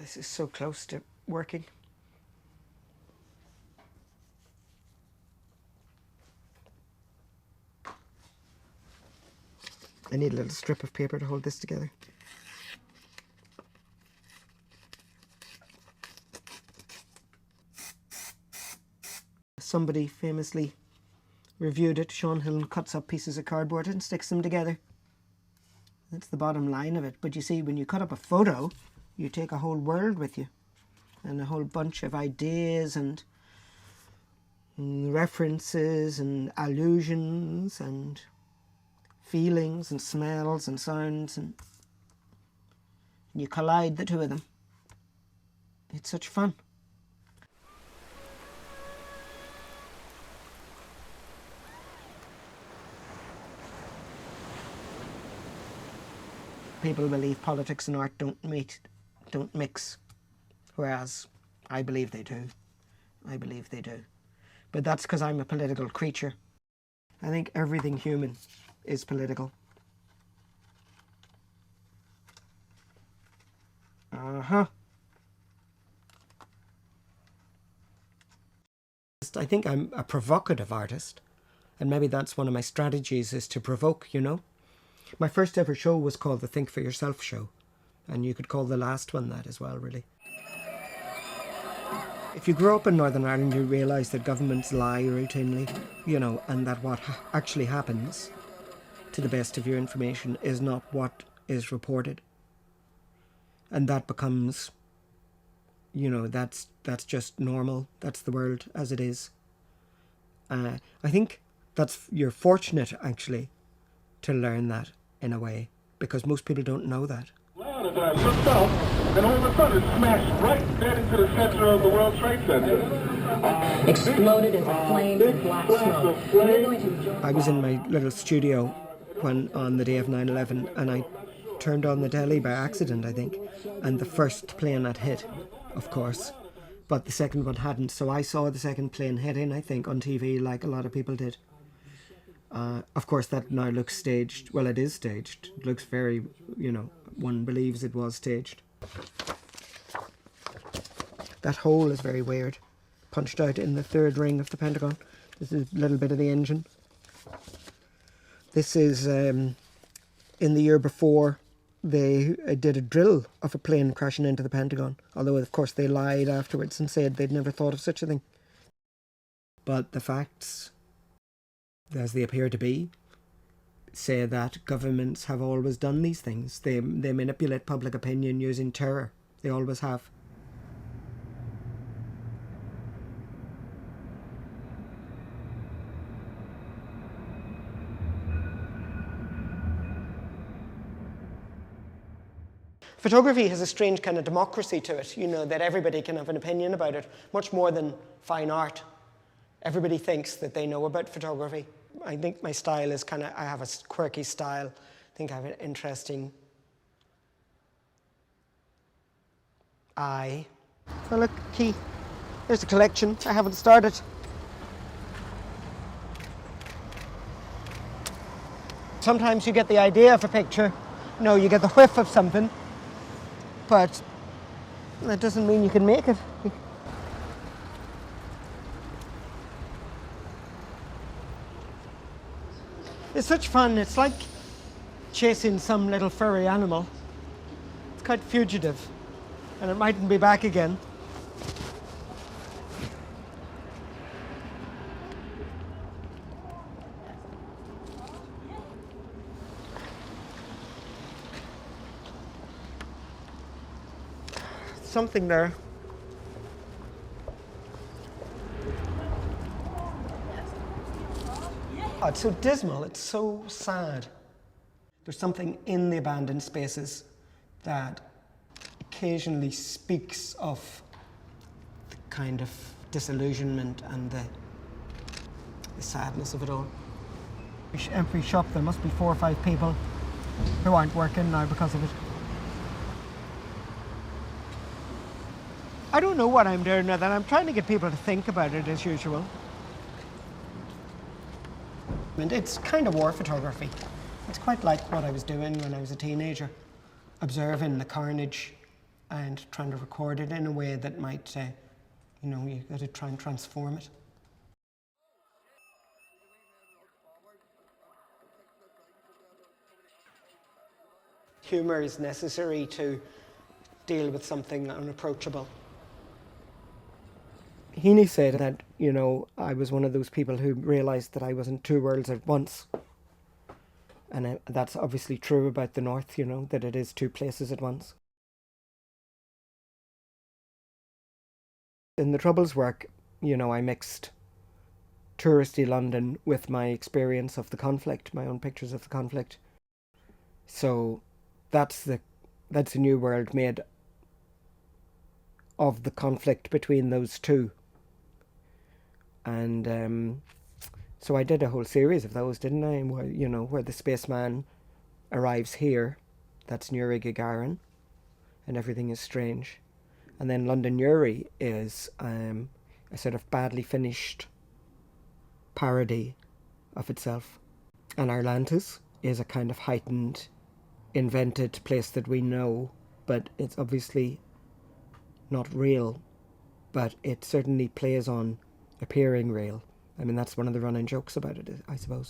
This is so close to working. I need a little strip of paper to hold this together. Somebody famously reviewed it. Sean Hillen cuts up pieces of cardboard and sticks them together. That's the bottom line of it. But you see, when you cut up a photo, you take a whole world with you and a whole bunch of ideas and references and allusions and feelings and smells and sounds, and you collide the two of them. It's such fun. People believe politics and art don't mix, whereas I believe they do. I believe they do. But that's because I'm a political creature. I think everything human is political. I think I'm a provocative artist, and maybe that's one of my strategies, is to provoke, you know. My first ever show was called the Think for Yourself show, and you could call the last one that as well, really. If you grow up in Northern Ireland, you realise that governments lie routinely, you know, and that what actually happens, to the best of your information, is not what is reported. And that becomes, you know, that's just normal. That's the world as it is. I think you're fortunate, actually, to learn that in a way, because most people don't know that. Well, as I looked up, and all of a sudden it smashed right dead into the center of the World Trade Center. Exploded into flames and black smoke. I was in my little studio on the day of 9/11, and I turned on the telly by accident, I think, and the first plane had hit, of course, but the second one hadn't, so I saw the second plane hitting, I think, on TV, like a lot of people did. Of course, that now looks staged. Well, it is staged. It looks very, you know, one believes it was staged. That hole is very weird. Punched out in the third ring of the Pentagon. This is a little bit of the engine. This is in the year before they did a drill of a plane crashing into the Pentagon. Although, of course, they lied afterwards and said they'd never thought of such a thing. But the facts, as they appear to be, say that governments have always done these things. They manipulate public opinion using terror. They always have. Photography has a strange kind of democracy to it, you know, that everybody can have an opinion about it, much more than fine art. Everybody thinks that they know about photography. I think my style is kind of, I have a quirky style. I think I have an interesting eye. Oh look, key. There's a collection. I haven't started. Sometimes you get the idea of a picture. No, you get the whiff of something. But that doesn't mean you can make it. It's such fun. It's like chasing some little furry animal. It's quite fugitive, and it mightn't be back again. Something there. Oh, it's so dismal, it's so sad. There's something in the abandoned spaces that occasionally speaks of the kind of disillusionment and the sadness of it all. Every shop, there must be 4 or 5 people who aren't working now because of it. I don't know what I'm doing with it. I'm trying to get people to think about it as usual. And it's kind of war photography. It's quite like what I was doing when I was a teenager, observing the carnage and trying to record it in a way that might, you got to try and transform it. Humour is necessary to deal with something unapproachable. Heaney said that, I was one of those people who realised that I was in two worlds at once. And that's obviously true about the North, that it is two places at once. In the Troubles work, I mixed touristy London with my experience of the conflict, my own pictures of the conflict. So that's a new world made of the conflict between those two. And so I did a whole series of those, didn't I? Where the spaceman arrives here, that's Yuri Gagarin, and everything is strange. And then London Yuri is a sort of badly finished parody of itself. And Atlantis is a kind of heightened, invented place that we know, but it's obviously not real, but it certainly plays on appearing real. I mean, that's one of the running jokes about it, I suppose.